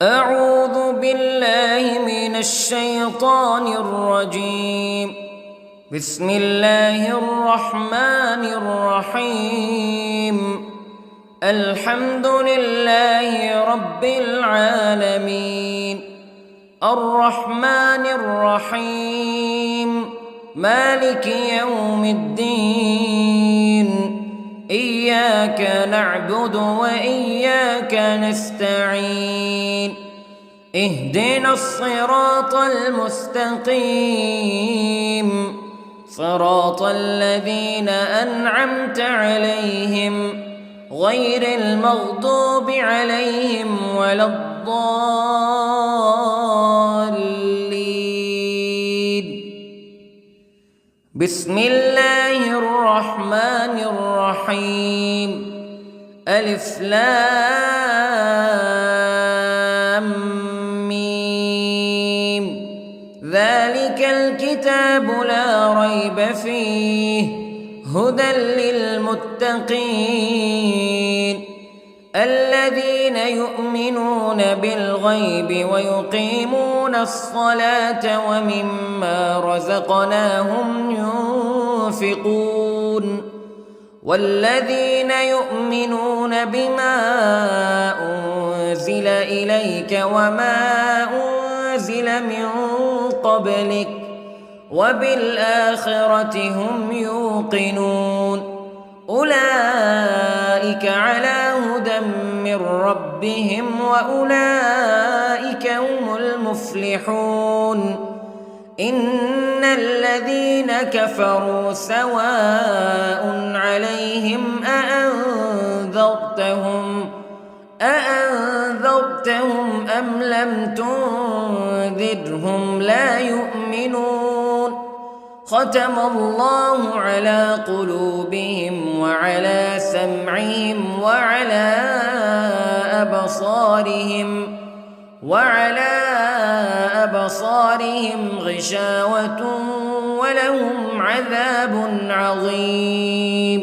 أعوذ بالله من الشيطان الرجيم. بسم الله الرحمن الرحيم. الحمد لله رب العالمين، الرحمن الرحيم، مالك يوم الدين. إياك نعبد وإياك نستعين. اهدنا الصراط المستقيم، صراط الذين أنعمت عليهم غير المغضوب عليهم ولا الضالين. بسم الله الرحمن الرحيم. ألف لام ميم. ذلك الكتاب لا ريب فيه هدى للمتقين الذين يؤمنون بالغيب ويقيمون الصلاة ومما رزقناهم ينفقون والذين يؤمنون بما أنزل إليك وما أنزل من قبلك وبالآخرة هم يوقنون. أولئك على هدى من ربهم وأولئك هم المفلحون. إن الذين كفروا سواء عليهم أأنذرتهم أم لم تنذرهم لا يؤمنون. ختم الله على قلوبهم وعلى سمعهم وعلى أبصارهم غشاوة ولهم عذاب عظيم.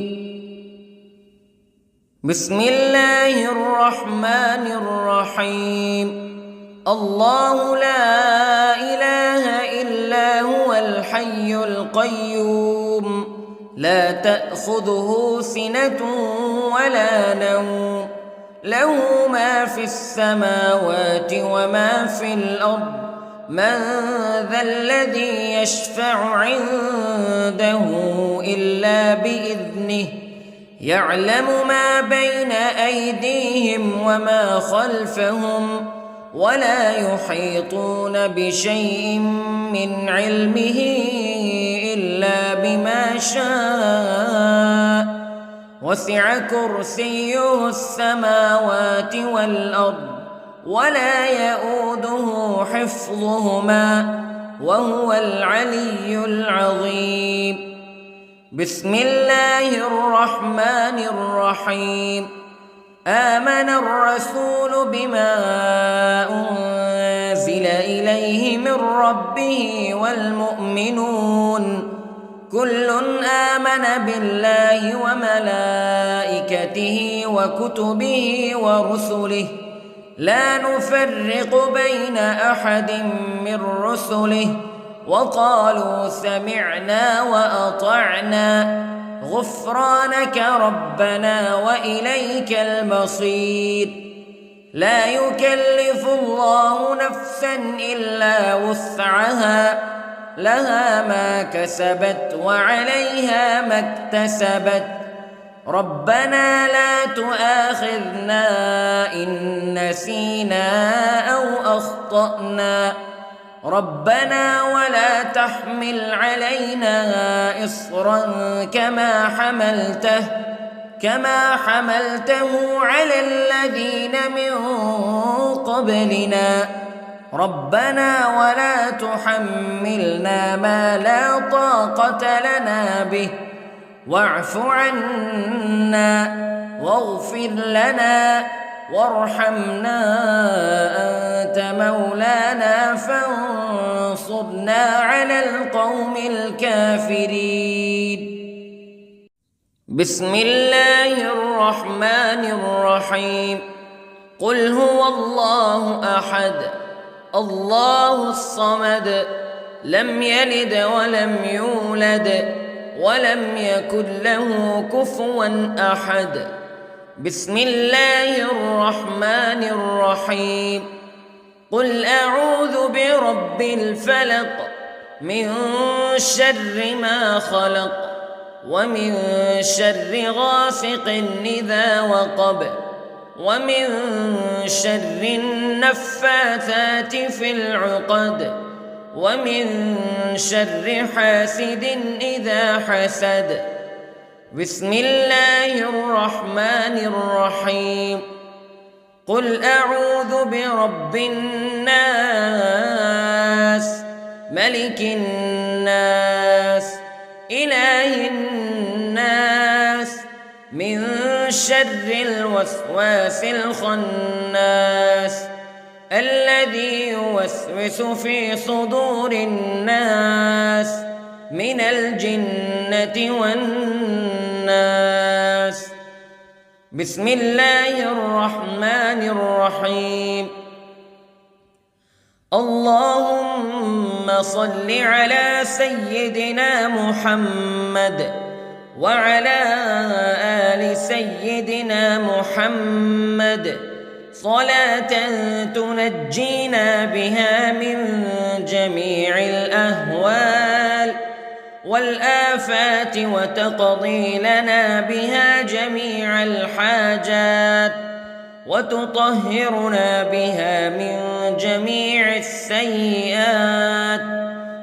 بسم الله الرحمن الرحيم. الله لا إله إلا هو الحي القيوم لا تأخذه سنة ولا نوم له ما في السماوات وما في الأرض. من ذا الذي يشفع عنده إلا بإذنه يعلم ما بين أيديهم وما خلفهم ولا يحيطون بشيء من علمه إلا بما شاء. وسع كرسيه السماوات والأرض ولا يؤوده حفظهما وهو العلي العظيم. بسم الله الرحمن الرحيم. آمن الرسول بما أنزل إليه من ربه والمؤمنون كل آمن بالله وملائكته وكتبه ورسله لا نفرق بين أحد من رسله وقالوا سمعنا وأطعنا غفرانك ربنا وإليك المصير. لا يكلف الله نفسا إلا وسعها لها ما كسبت وعليها ما اكتسبت. ربنا لا تؤاخذنا إن نسينا أو أخطأنا ربنا ولا تحمل علينا إصرا كما حملته على الذين من قبلنا ربنا ولا تحملنا ما لا طاقة لنا به واعف عنا واغفر لنا وارحمنا أنت مولانا فانصرنا على القوم الكافرين. بسم الله الرحمن الرحيم. قل هو الله أحد الله الصمد لم يلد ولم يولد ولم يكن له كفوا أحد. بسم الله الرحمن الرحيم. قل أعوذ برب الفلق من شر ما خلق ومن شر غاسق إذا وقب ومن شر النفاثات في العقد ومن شر حاسد إذا حسد. بسم الله الرحمن الرحيم. قل أعوذ برب الناس ملك الناس إله الناس من شر الوسواس الخناس الذي يوسوس في صدور الناس من الجنة والناس. بسم الله الرحمن الرحيم. اللهم صل على سيدنا محمد وعلى آل سيدنا محمد صلاة تنجينا بها من جميع الأهوال والآفات وتقضي لنا بها جميع الحاجات وتطهرنا بها من جميع السيئات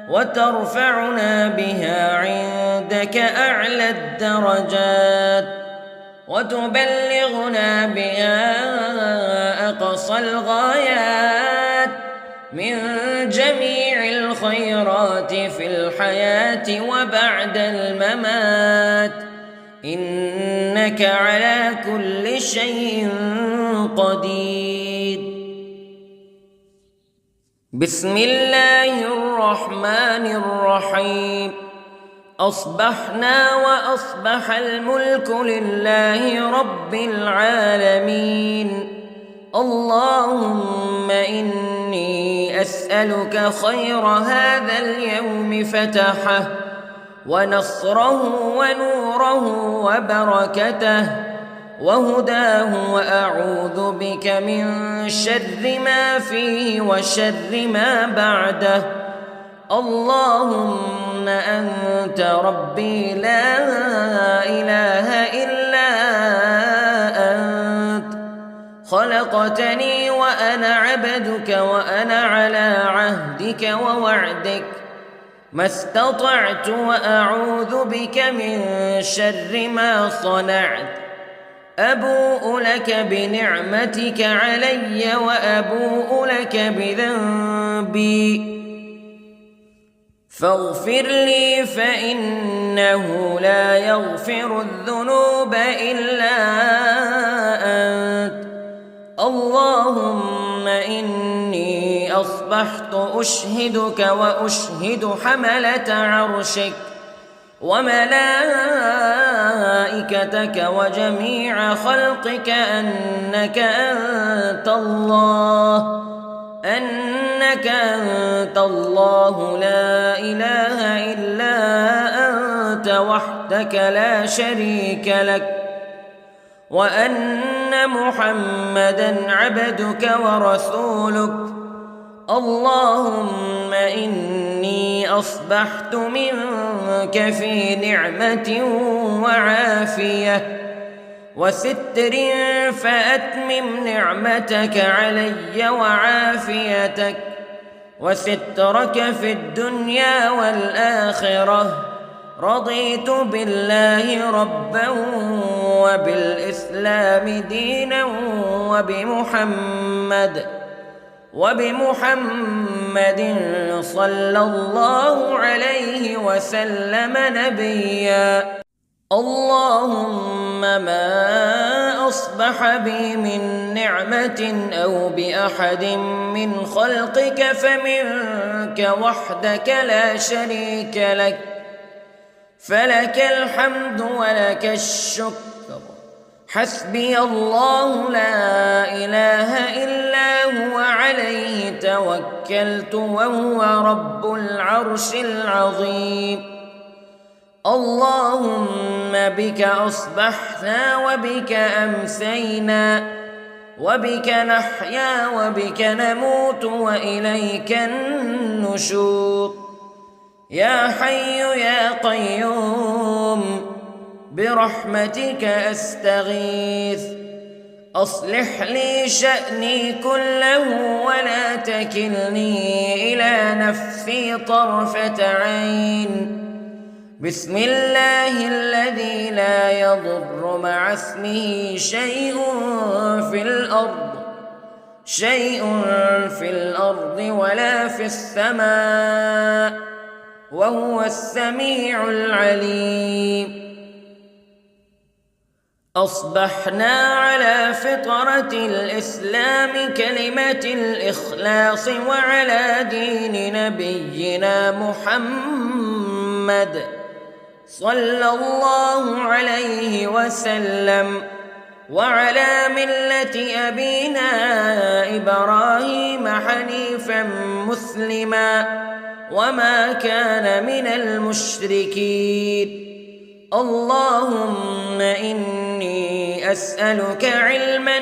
وترفعنا بها عندك أعلى الدرجات وتبلغنا بها أقصى الغايات من جميع الخيرات في الحياة وبعد الممات إنك على كل شيء قدير. بسم الله الرحمن الرحيم. أصبحنا وأصبح الملك لله رب العالمين. اللهم إني أسألك خير هذا اليوم فتحه ونصره ونوره وبركته وهداه وأعوذ بك من شر ما فيه وشر ما بعده. اللهم أنت ربي لا إله إلا أنت خلقتني وأنا عبدك وأنا على عهدك ووعدك ما استطعت وأعوذ بك من شر ما صنعت. أبوء لك بنعمتك علي وأبوء لك بذنبي فاغفر لي فإنه لا يغفر الذنوب إلا أنت. اللهم إني أصبحت أشهدك وأشهد حملة عرشك وملائكتك وجميع خلقك أنك أنت الله لا إله إلا أنت وحدك لا شريك لك وأن محمدًا عبدك ورسولك. اللهم إني أصبحت منك في نعمة وعافية وستر فأتمم نعمتك علي وعافيتك وسترك في الدنيا والآخرة. رضيت بالله ربا وبالإسلام دينا وبمحمد صلى الله عليه وسلم نبيا. اللهم ما أصبح بي من نعمة أو بأحد من خلقك فمنك وحدك لا شريك لك فلك الحمد ولك الشكر حسبي الله لا إله إلا هو عليه توكلت وهو رب العرش العظيم. اللهم بك أصبحنا وبك أمسينا وبك نحيا وبك نموت وإليك النشور. يا حي يا قيوم برحمتك أستغيث، أصلح لي شأني كله ولا تكلني إلى نفسي طرفة عين. بسم الله الذي لا يضر مع اسمه شيء في الأرض ولا في السماء وهو السميع العليم. أصبحنا على فطرة الإسلام كلمة الإخلاص وعلى دين نبينا محمد صلى الله عليه وسلم وعلى ملة أبينا إبراهيم حنيفا مسلما وما كان من المشركين. اللهم إني أسألك علما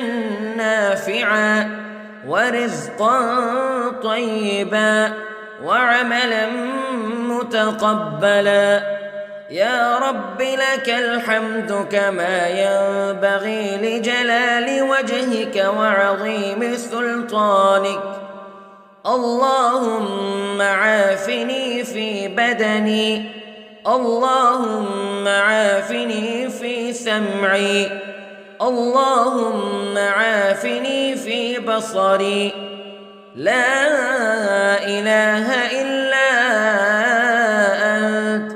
نافعا ورزقا طيبا وعملا متقبلا. يا رب لك الحمد كما ينبغي لجلال وجهك وعظيم سلطانك. اللهم عافني في بدني، اللهم عافني في سمعي، اللهم عافني في بصري. لا إله إلا أنت.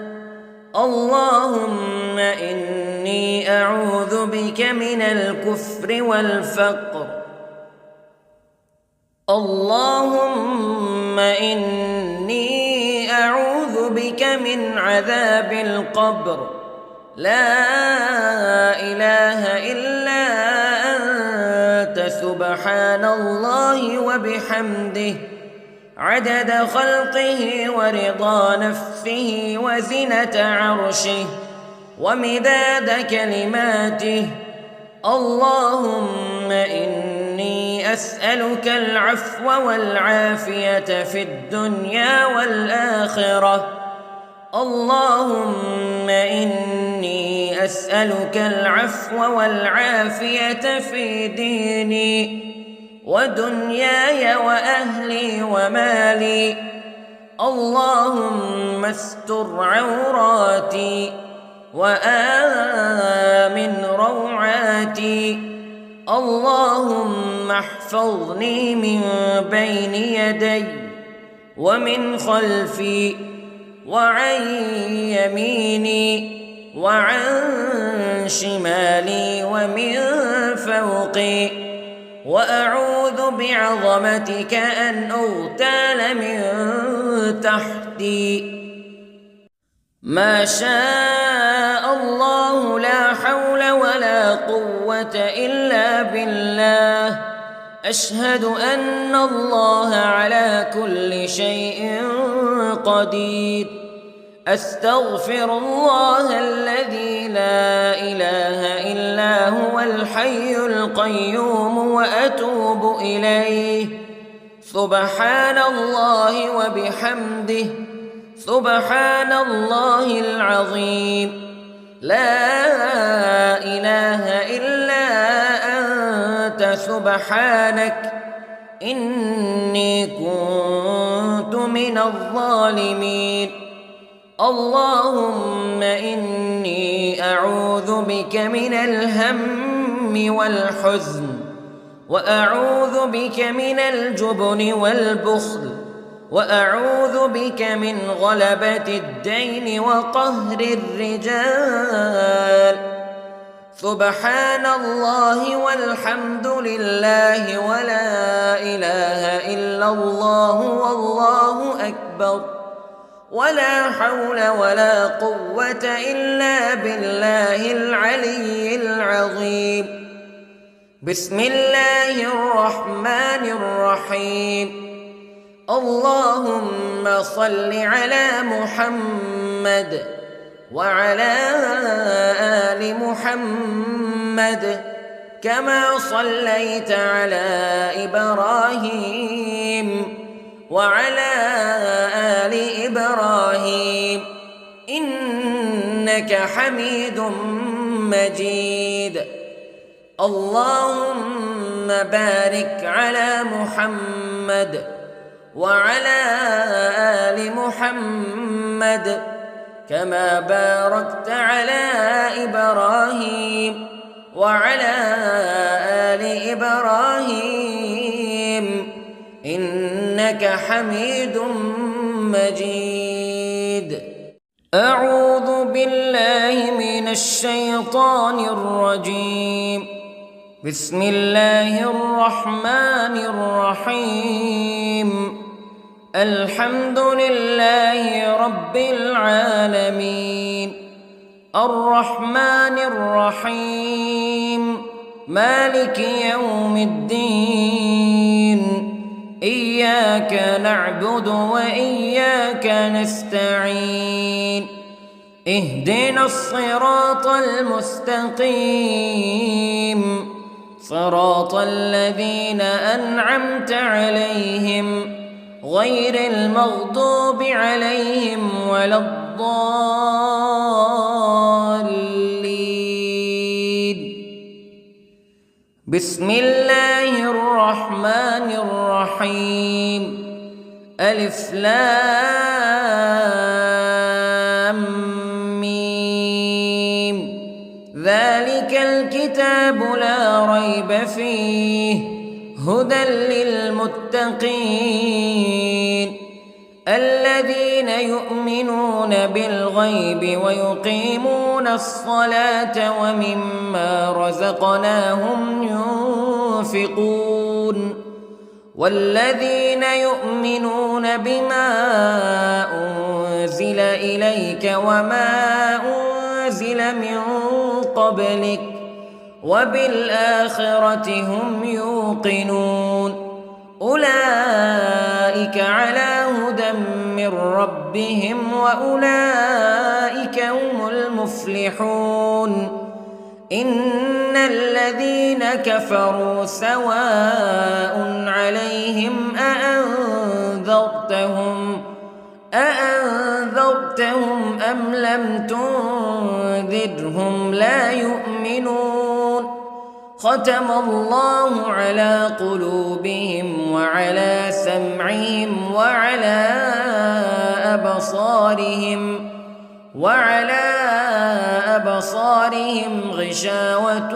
اللهم إني أعوذ بك من الكفر والفقر. اللهم إني أعوذ بك من عذاب القبر. لا إله إلا أنت سبحان الله وبحمده عدد خلقه ورضا نفسه وزنة عرشه ومداد كلماته. اللهم إني أسألك العفو والعافية في الدنيا والآخرة. اللهم إني أسألك العفو والعافية في ديني ودنياي وأهلي ومالي. اللهم استر عوراتي وآمن روعاتي. اللهم احفظني من بين يدي ومن خلفي وعن يميني وعن شمالي ومن فوقي، وأعوذ بعظمتك أن أغتال من تحتي. ما شاء الله لا حول ولا قوة إلا بالله. أشهد أن الله على كل شيء قدير. أستغفر الله الذي لا إله إلا هو الحي القيوم وأتوب إليه. سبحان الله وبحمده سبحان الله العظيم. لا إله إلا أنت سبحانك إني كنت من الظالمين. اللهم إني أعوذ بك من الهم والحزن، وأعوذ بك من الجبن والبخل، وأعوذ بك من غلبة الدين وقهر الرجال. سبحان الله والحمد لله ولا إله إلا الله والله أكبر. ولا حول ولا قوة إلا بالله العلي العظيم. بسم الله الرحمن الرحيم. اللهم صل على محمد وعلى آل محمد كما صليت على إبراهيم وعلى آل إبراهيم إنك حميد مجيد. اللهم بارك على محمد وعلى آل محمد كما باركت على إبراهيم وعلى آل إبراهيم إنك حميد مجيد. أعوذ بالله من الشيطان الرجيم. بسم الله الرحمن الرحيم. الحمد لله رب العالمين الرحمن الرحيم مالك يوم الدين إياك نعبد وإياك نستعين اهدنا الصراط المستقيم صراط الذين أنعمت عليهم غير المغضوب عليهم ولا الضالين. بسم الله الرحمن الرحيم. ألف لام ميم. ذلك الكتاب لا ريب فيه هدى للمتقين الذين يؤمنون بالغيب ويقيمون الصلاة ومما رزقناهم ينفقون والذين يؤمنون بما أنزل إليك وما أنزل من قبلك وبالآخرة هم يوقنون أولئك على هدى من ربهم وأولئك هم المفلحون. إن الذين كفروا سواء عليهم أأنذرتهم أم لم تنذرهم لا يؤمنون. ختم الله على قلوبهم وعلى سمعهم وعلى أبصارهم غشاوة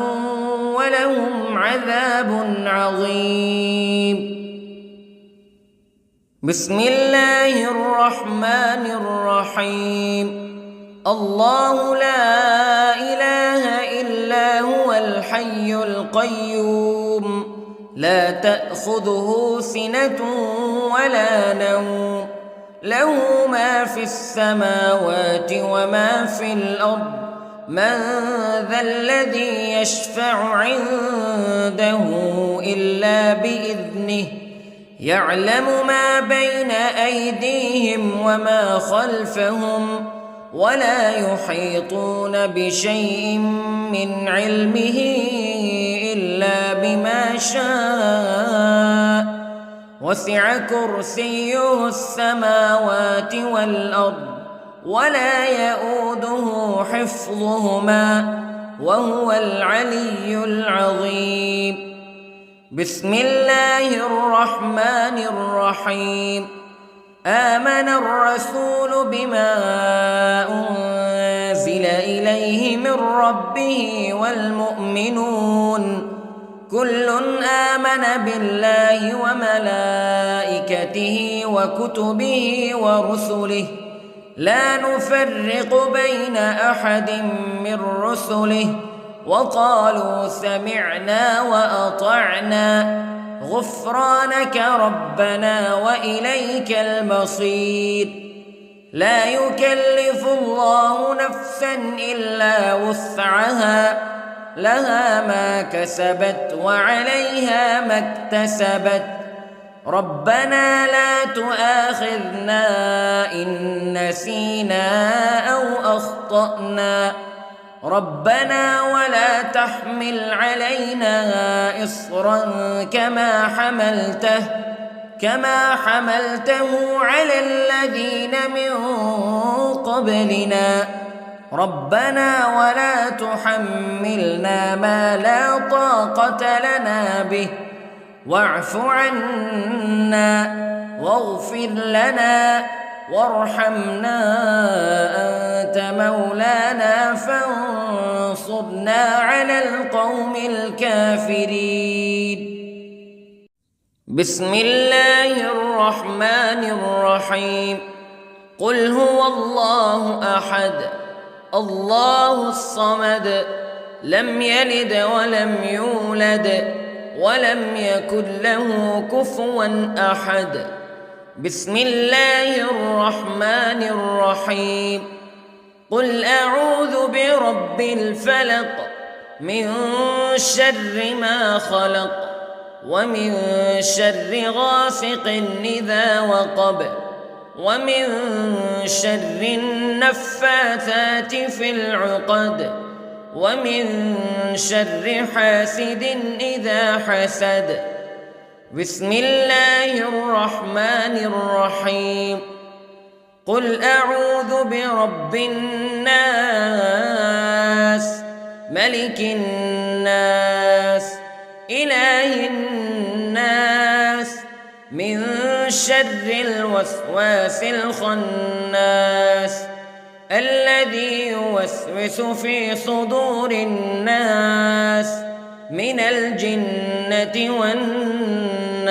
ولهم عذاب عظيم. بسم الله الرحمن الرحيم. الله لا إله إلا هو الحي القيوم لا تأخذه سنة ولا نوم له ما في السماوات وما في الأرض من ذا الذي يشفع عنده إلا بإذنه يعلم ما بين أيديهم وما خلفهم ولا يحيطون بشيء من علمه إلا بما شاء وسع كرسيه السماوات والأرض ولا يؤوده حفظهما وهو العلي العظيم. بسم الله الرحمن الرحيم. آمن الرسول بما أنزل إليه من ربه والمؤمنون كل آمن بالله وملائكته وكتبه ورسله لا نفرق بين أحد من رسله وقالوا سمعنا وأطعنا غفرانك ربنا وإليك المصير. لا يكلف الله نفسا إلا وسعها لها ما كسبت وعليها ما اكتسبت ربنا لا تؤاخذنا إن نسينا أو أخطأنا ربنا ولا تحمل علينا إصرا كما حملته على الذين من قبلنا ربنا ولا تحملنا ما لا طاقة لنا به واعف عنا واغفر لنا وارحمنا أنت مولانا فانصرنا على القوم الكافرين. بسم الله الرحمن الرحيم. قل هو الله أحد الله الصمد لم يلد ولم يولد ولم يكن له كفوا أحد. بسم الله الرحمن الرحيم. قل أعوذ برب الفلق من شر ما خلق ومن شر غاسق إذا وقب ومن شر النفاثات في العقد ومن شر حاسد إذا حسد. بسم الله الرحمن الرحيم. قل أعوذ برب الناس ملك الناس إله الناس من شر الوسواس الخناس الذي يوسوس في صدور الناس من الجنة والناس.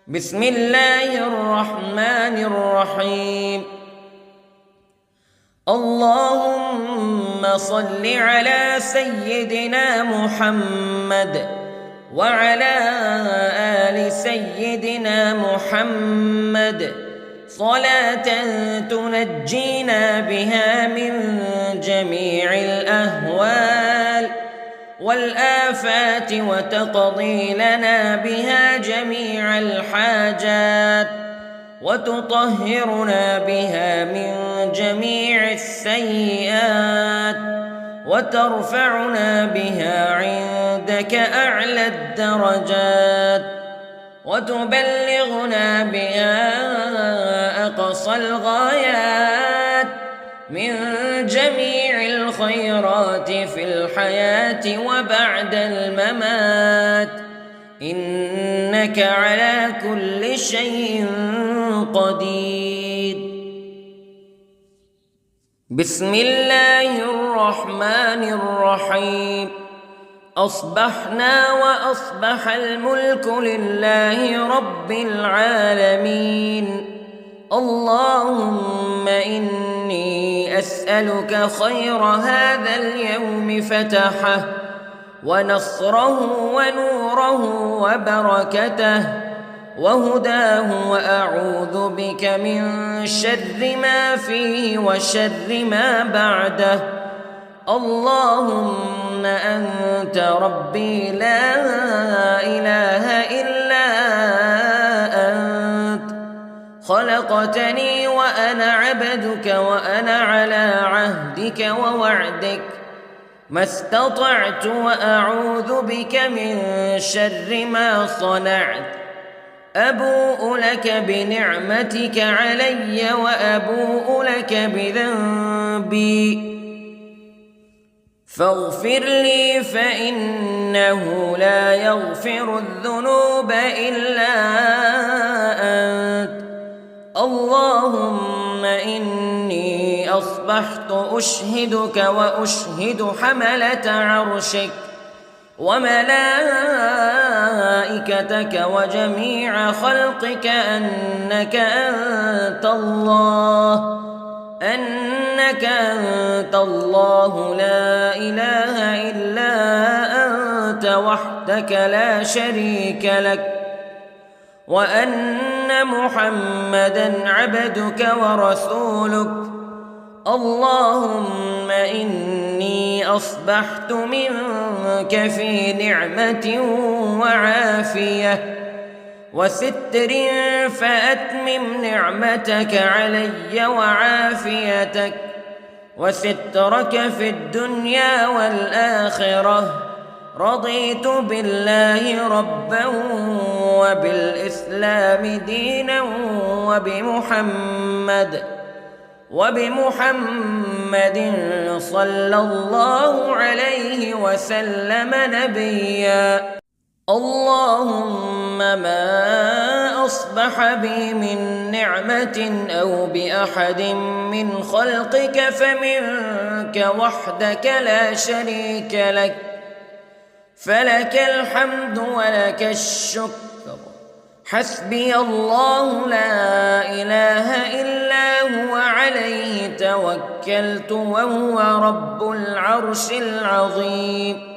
بسم الله الرحمن الرحيم. اللهم صل على سيدنا محمد وعلى آل سيدنا محمد صلاة تنجينا بها من جميع الأهوال والآفات وتقضي لنا بها جميع الحاجات وتطهرنا بها من جميع السيئات وترفعنا بها عندك أعلى الدرجات وتبلغنا بها أقصى الغايات من جميع الخيرات في الحياة وبعد الممات إنك على كل شيء قدير. بسم الله الرحمن الرحيم. أصبحنا وأصبح الملك لله رب العالمين. اللهم إني أسألك خير هذا اليوم فتحه ونصره ونوره وبركته وهداه وأعوذ بك من شر ما فيه وشر ما بعده. اللهم أنت ربي لا إله إلا أنت خلقتني وأنا عبدك وأنا على عهدك ووعدك ما استطعت وأعوذ بك من شر ما صنعت. أبوء لك بنعمتك علي وأبوء لك بذنبي فاغفر لي فإنه لا يغفر الذنوب إلا أنت. اللهم إني أصبحت أشهدك وأشهد حملة عرشك وملائكتك وجميع خلقك أنك أنت الله لا إله إلا أنت وحدك لا شريك لك وأن محمدًا عبدك ورسولك. اللهم إني أصبحت منك في نعمة وعافية وستر، فأتمم نعمتك علي وعافيتك وسترك في الدنيا والآخرة. رضيت بالله ربًا وبالإسلام دينًا وبمحمد صلى الله عليه وسلم نبيًا. اللهم ما أصبح بي من نعمة أو بأحد من خلقك فمنك وحدك لا شريك لك، فلك الحمد ولك الشكر. حسبي الله لا إله إلا هو، عليه توكلت وهو رب العرش العظيم.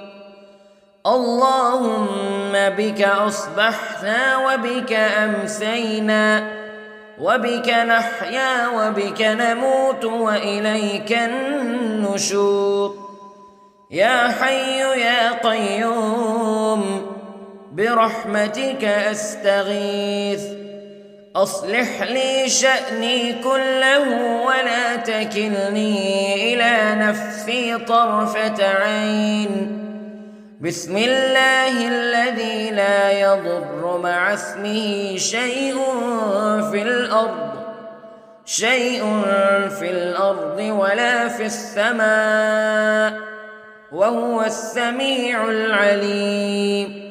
اللهم بك أصبحنا وبك أمسينا وبك نحيا وبك نموت وإليك النشور. يا حي يا قيوم برحمتك أستغيث، أصلح لي شأني كله ولا تكلني إلى نفسي طرفة عين. بسم الله الذي لا يضر مع اسمه شيء في الأرض ولا في السماء، وهو السميع العليم.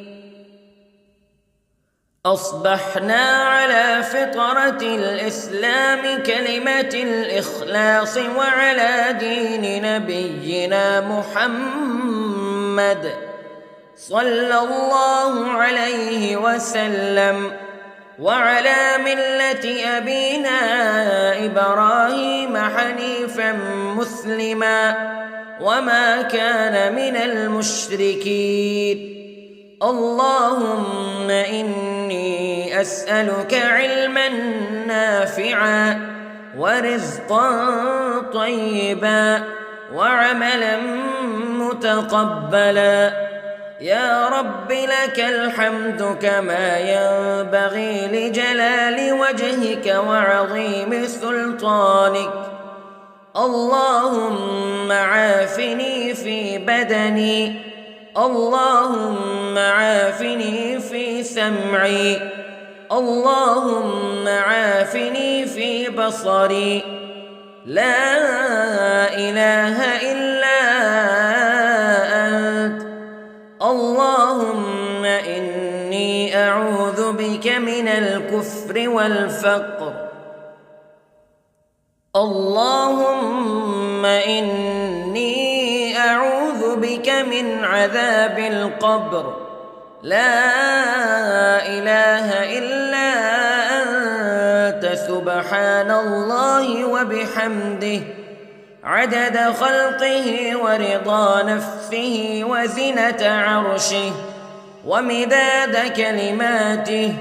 أصبحنا على فطرة الإسلام كلمة الإخلاص وعلى دين نبينا محمد صلى الله عليه وسلم، وعلى ملة أبينا إبراهيم حنيفا مسلما وما كان من المشركين. اللهم إني أسألك علما نافعا ورزقا طيبا وعملا متقبلا. يا رب لك الحمد كما ينبغي لجلال وجهك وعظيم سلطانك. اللهم عافني في بدني، اللهم عافني في سمعي، اللهم عافني في بصري. لا إله إلا أنت. اللهم إني أعوذ بك من الكفر والفقر. اللهم إني أعوذ بك من عذاب القبر. لا إله إلا أنت، سبحان الله وبحمده، عدد خلقه ورضا نفسه وزنة عرشه ومداد كلماته.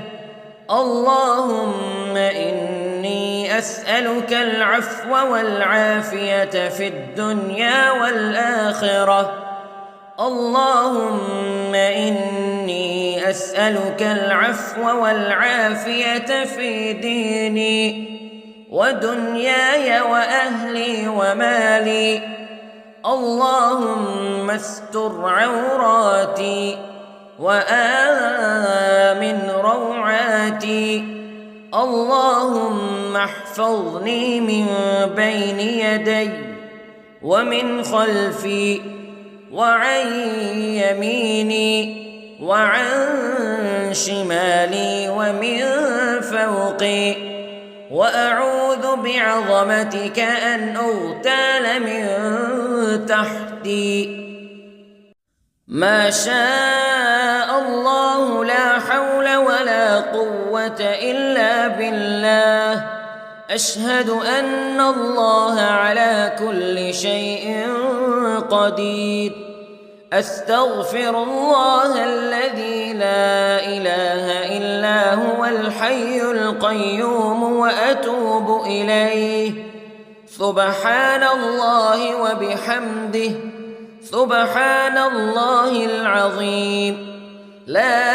اللهم إني أسألك العفو والعافية في الدنيا والآخرة. اللهم إني أسألك العفو والعافية في ديني ودنياي وأهلي ومالي. اللهم استر عوراتي وآمن روعاتي. اللهم احفظني من بين يدي ومن خلفي وعن يميني وعن شمالي ومن فوقي، وأعوذ بعظمتك أن أغتال من تحتي. ما شاء الله لا حول ولا قوة إلا بالله. أشهد أن الله على كل شيء قدير. أستغفر الله الذي لا إله إلا هو الحي القيوم وأتوب إليه. سبحان الله وبحمده، سبحان الله العظيم. لا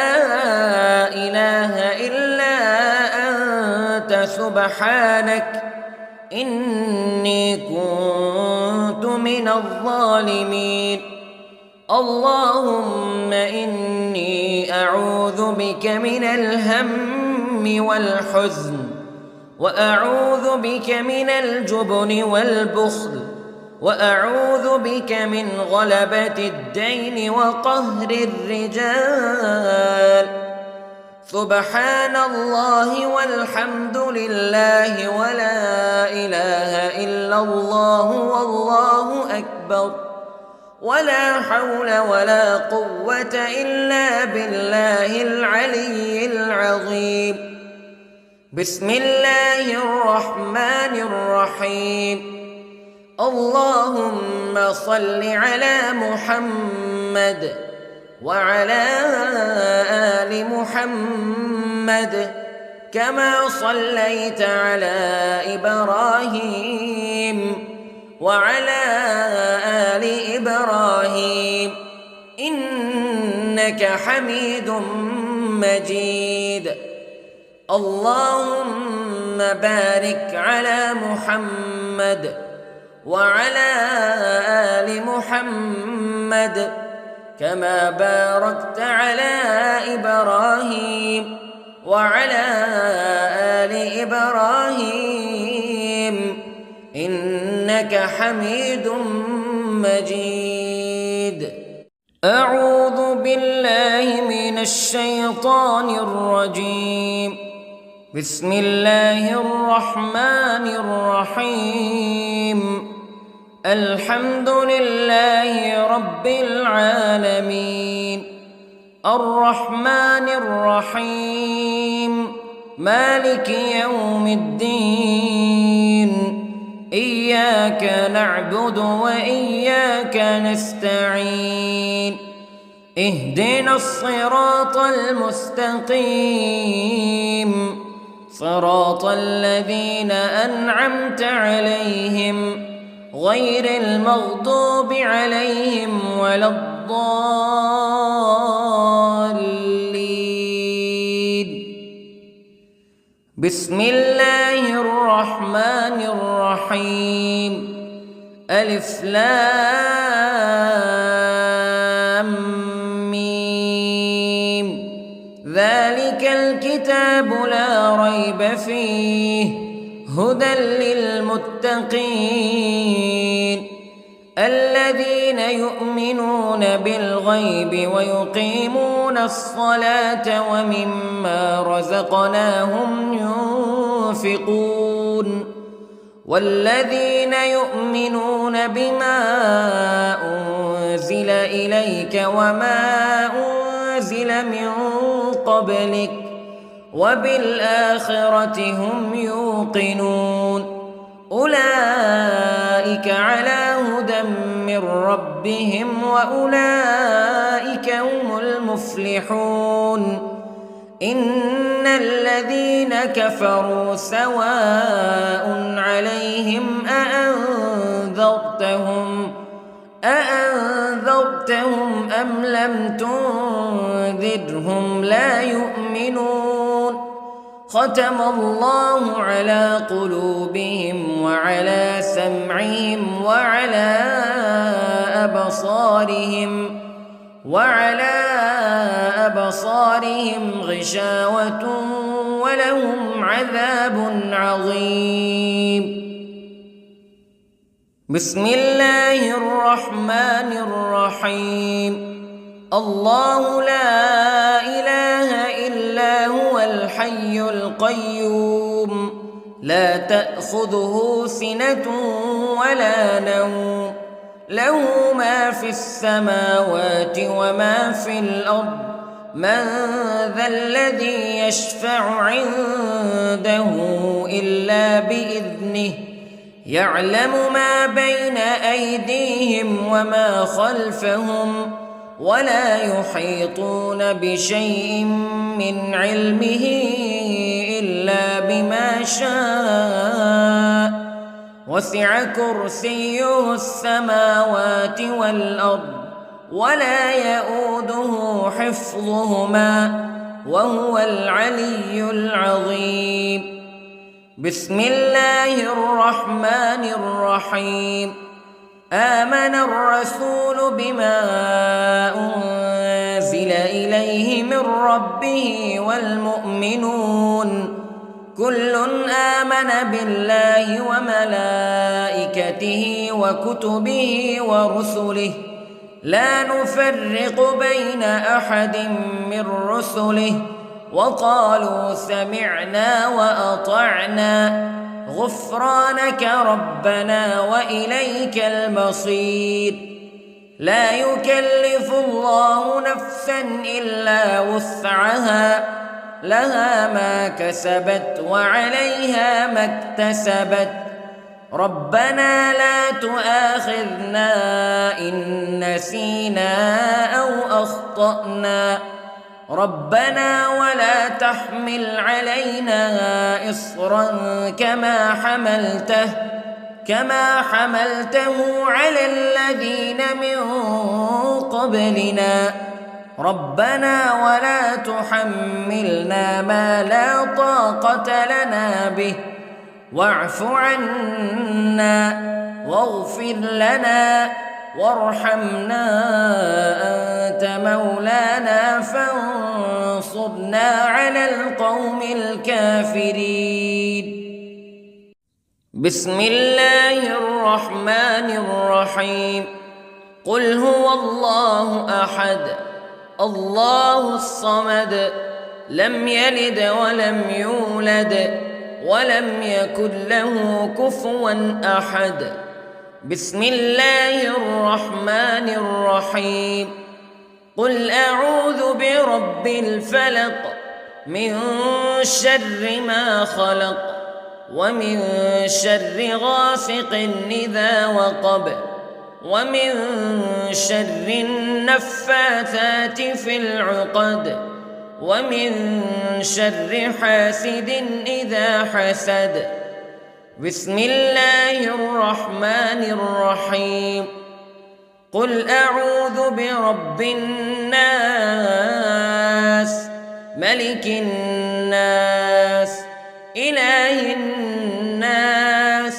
إله إلا أنت سبحانك إني كنت من الظالمين. اللهم إني أعوذ بك من الهم والحزن، وأعوذ بك من الجبن والبخل، وأعوذ بك من غلبة الدين وقهر الرجال. سبحان الله والحمد لله ولا إله إلا الله والله أكبر، ولا حول ولا قوة إلا بالله العلي العظيم. بسم الله الرحمن الرحيم. اللهم صل على محمد وعلى آل محمد كما صليت على إبراهيم وعلى آل إبراهيم إنك حميد مجيد. اللهم بارك على محمد وعلى آل محمد كما باركت على إبراهيم وعلى آل إبراهيم إنك حميد مجيد. أعوذ بالله من الشيطان الرجيم. بسم الله الرحمن الرحيم. الحمد لله رب العالمين، الرحمن الرحيم، مالك يوم الدين. إياك نعبد وإياك نستعين. اهدنا الصراط المستقيم، صراط الذين أنعمت عليهم غير المغضوب عليهم ولا الضالين. بسم الله الرحمن الرحيم. ألف لام ميم. ذلك الكتاب لا ريب فيه هدى للمتقين الذين يؤمنون بالغيب ويقيمون الصلاة ومما رزقناهم ينفقون والذين يؤمنون بما أنزل إليك وما أنزل من قبلك وبالآخرة هم يوقنون أولئك على هدى من ربهم وأولئك هم المفلحون. إن الذين كفروا سواء عليهم أأنذرتهم أم لم تنذرهم لا يؤمنون. ختم الله على قلوبهم وعلى سمعهم وعلى أبصارهم غشاوة ولهم عذاب عظيم. بسم الله الرحمن الرحيم. الله لا إله إلا هو الحي القيوم لا تأخذه سنة ولا نوم له ما في السماوات وما في الأرض من ذا الذي يشفع عنده إلا بإذنه يعلم ما بين أيديهم وما خلفهم ولا يحيطون بشيء من علمه إلا بما شاء وسع كرسيه السماوات والأرض ولا يئوده حفظهما وهو العلي العظيم. بسم الله الرحمن الرحيم. آمن الرسول بما أنزل إليه من ربه والمؤمنون كل آمن بالله وملائكته وكتبه ورسله لا نفرق بين أحد من رسله وقالوا سمعنا وأطعنا غفرانك ربنا وإليك المصير. لا يكلف الله نفسا إلا وسعها لها ما كسبت وعليها ما اكتسبت ربنا لا تؤاخذنا إن نسينا أو أخطأنا ربنا ولا تحمل علينا إصرا كما حملته على الذين من قبلنا ربنا ولا تحملنا ما لا طاقة لنا به واعف عنا واغفر لنا وارحمنا أنت مولانا فانصرنا على القوم الكافرين. بسم الله الرحمن الرحيم. قل هو الله أحد الله الصمد لم يلد ولم يولد ولم يكن له كفوا أحد. بسم الله الرحمن الرحيم. قل أعوذ برب الفلق من شر ما خلق ومن شر غاسق إذا وقب ومن شر النفاثات في العقد ومن شر حاسد إذا حسد. بسم الله الرحمن الرحيم. قل أعوذ برب الناس ملك الناس إله الناس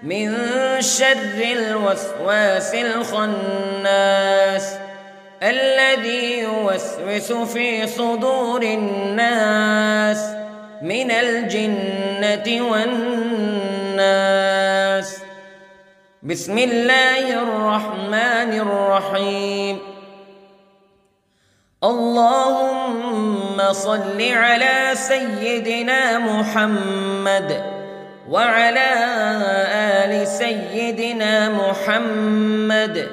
من شر الوسواس الخناس الذي يوسوس في صدور الناس من الجنة والناس. بسم الله الرحمن الرحيم. اللهم صل على سيدنا محمد وعلى آل سيدنا محمد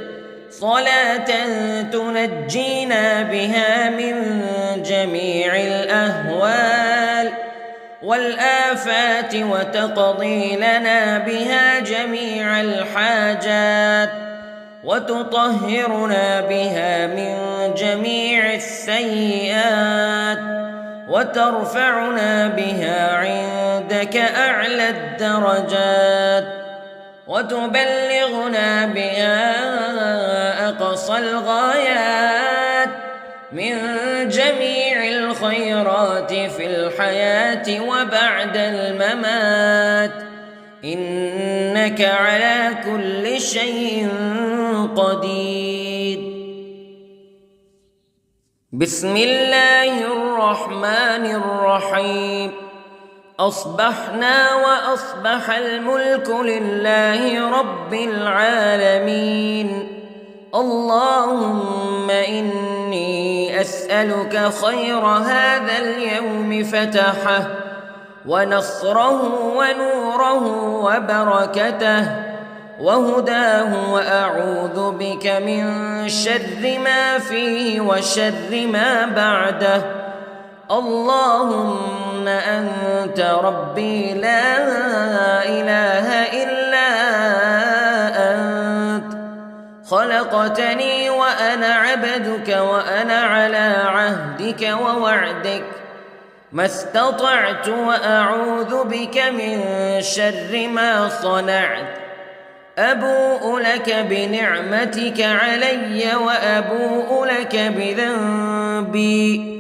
صلاة تنجينا بها من جميع الأهوال والآفات وتقضي لنا بها جميع الحاجات وتطهرنا بها من جميع السيئات وترفعنا بها عندك أعلى الدرجات وتبلغنا بها أقصى الغايات من جميع الخيرات في الحياة وبعد الممات إنك على كل شيء قدير. بسم الله الرحمن الرحيم. أصبحنا وأصبح الملك لله رب العالمين. اللهم إني أسألك خير هذا اليوم فتحه ونصره ونوره وبركته وهداه وأعوذ بك من شر ما فيه وشر ما بعده. اللهم أنت ربي لا إله إلا أنت خلقتني وأنا عبدك وأنا على عهدك ووعدك ما استطعت وأعوذ بك من شر ما صنعت أبوء لك بنعمتك علي وأبوء لك بذنبي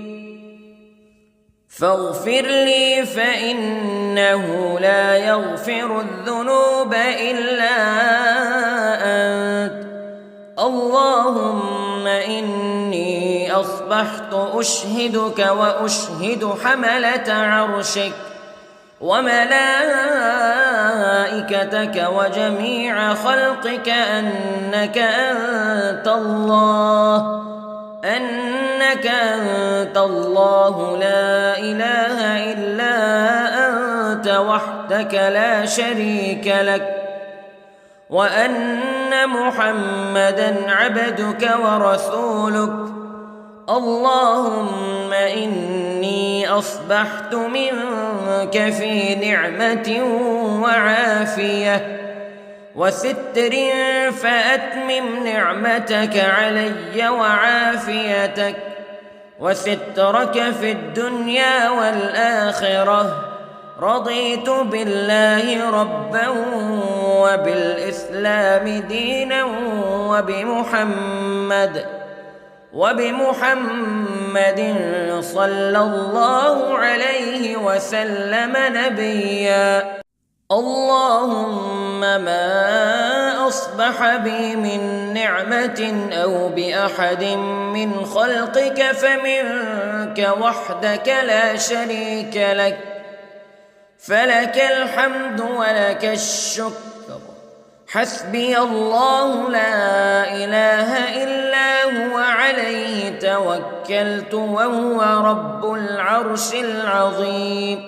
فاغفر لي فإنه لا يغفر الذنوب إلا أنت اللهم إني أصبحت أشهدك وأشهد حملة عرشك وملائكتك وجميع خلقك أنك أنت الله لا إله إلا أنت وحدك لا شريك لك وأن محمدًا عبدك ورسولك اللهم إني أصبحت منك في نعمة وعافية وستر فأتمم نعمتك علي وعافيتك وسترك في الدنيا والآخرة رضيت بالله ربا وبالإسلام دينا وبمحمد صلى الله عليه وسلم نبيا اللهم ما أصبح بي من نعمة أو بأحد من خلقك فمنك وحدك لا شريك لك فلك الحمد ولك الشكر حسبي الله لا إله إلا هو عليه توكلت وهو رب العرش العظيم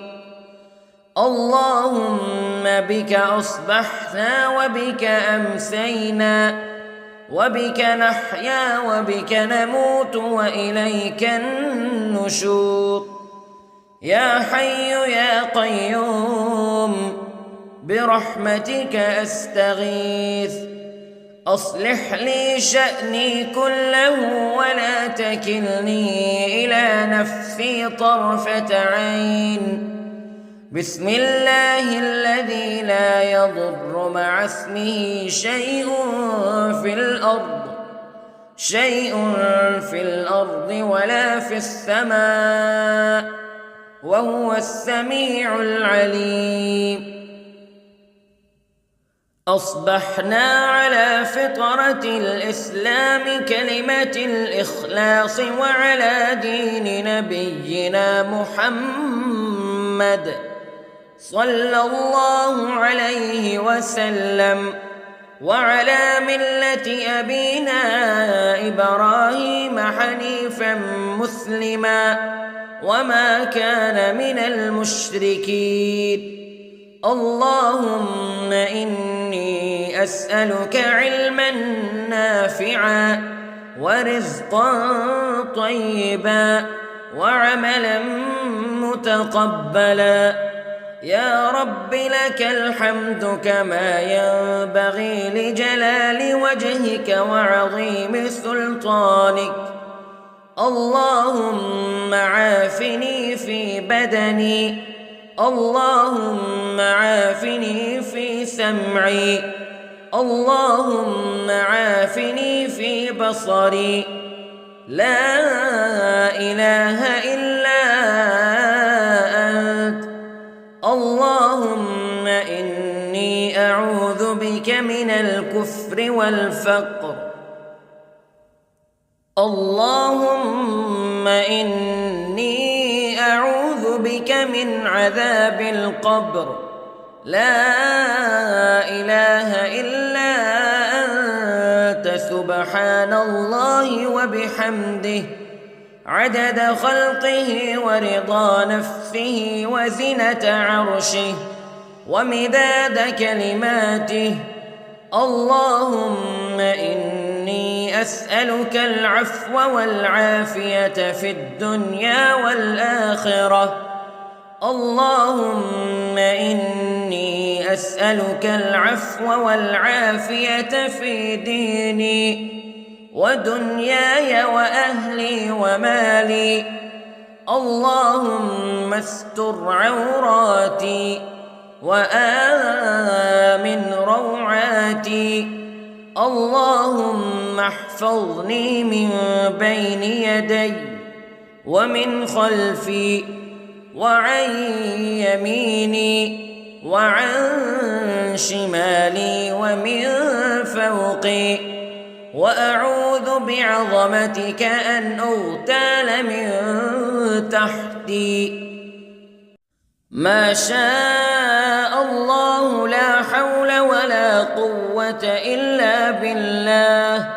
اللهم بك أصبحنا وبك أمسينا وبك نحيا وبك نموت وإليك النشور يا حي يا قيوم برحمتك أستغيث أصلح لي شأني كله ولا تكلني إلى نفسي طرفة عين بسم الله الذي لا يضر مع اسمه شيء في الأرض ولا في السماء وهو السميع العليم أصبحنا على فطرة الإسلام كلمة الإخلاص وعلى دين نبينا محمد صلى الله عليه وسلم وعلى ملة أبينا إبراهيم حنيفا مسلما وما كان من المشركين اللهم إني أسألك علما نافعا ورزقا طيبا وعملا متقبلا يا رب لك الحمد كما ينبغي لجلال وجهك وعظيم سلطانك اللهم عافني في بدني اللهم عافني في سمعي اللهم عافني في بصري لا إله إلا أنت اللهم إني أعوذ بك من الكفر والفقر اللهم إني أعوذ بك من عذاب القبر لا إله إلا أنت سبحان الله وبحمده عدد خلقه ورضا نفسه وزنة عرشه ومداد كلماته اللهم إني أسألك العفو والعافية في الدنيا والآخرة اللهم إني إني أسألك العفو والعافية في ديني ودنياي وأهلي ومالي. اللهم استر عوراتي وآمن روعاتي. اللهم احفظني من بين يدي ومن خلفي وعن يميني وعن شمالي ومن فوقي. وأعوذ بعظمتك أن أغتال من تحتي. ما شاء الله لا حول ولا قوة إلا بالله.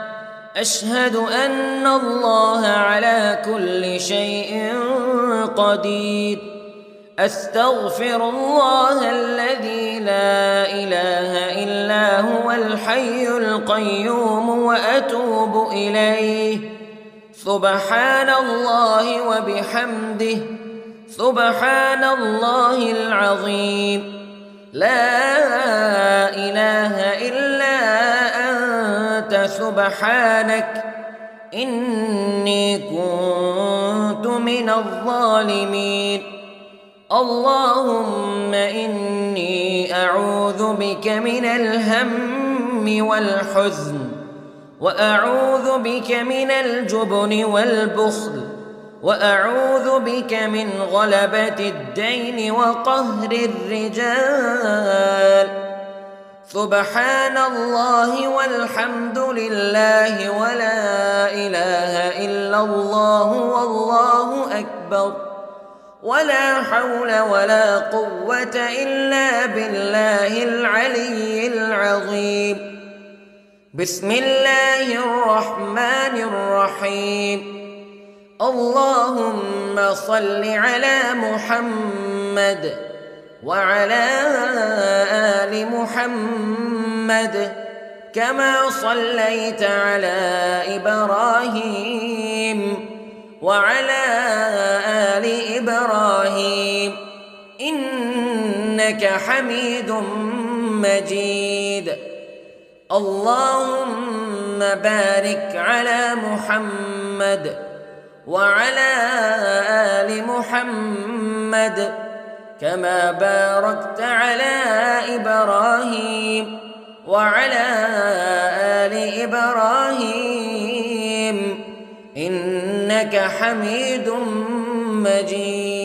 أشهد أن الله على كل شيء قدير. أستغفر الله الذي لا إله إلا هو الحي القيوم وأتوب إليه. سبحان الله وبحمده سبحان الله العظيم. لا إله إلا أنت سبحانك إني كنت من الظالمين. اللهم إني أعوذ بك من الهم والحزن وأعوذ بك من الجبن والبخل وأعوذ بك من غلبة الدين وقهر الرجال. سبحان الله والحمد لله ولا إله إلا الله والله أكبر ولا حول ولا قوة إلا بالله العلي العظيم. بسم الله الرحمن الرحيم. اللهم صل على محمد وعلى آل محمد كما صليت على إبراهيم وعلى آل إبراهيم إنك حميد مجيد. اللهم بارك على محمد وعلى آل محمد كما باركت على إبراهيم وعلى آل إبراهيم إنك حميد مجيد.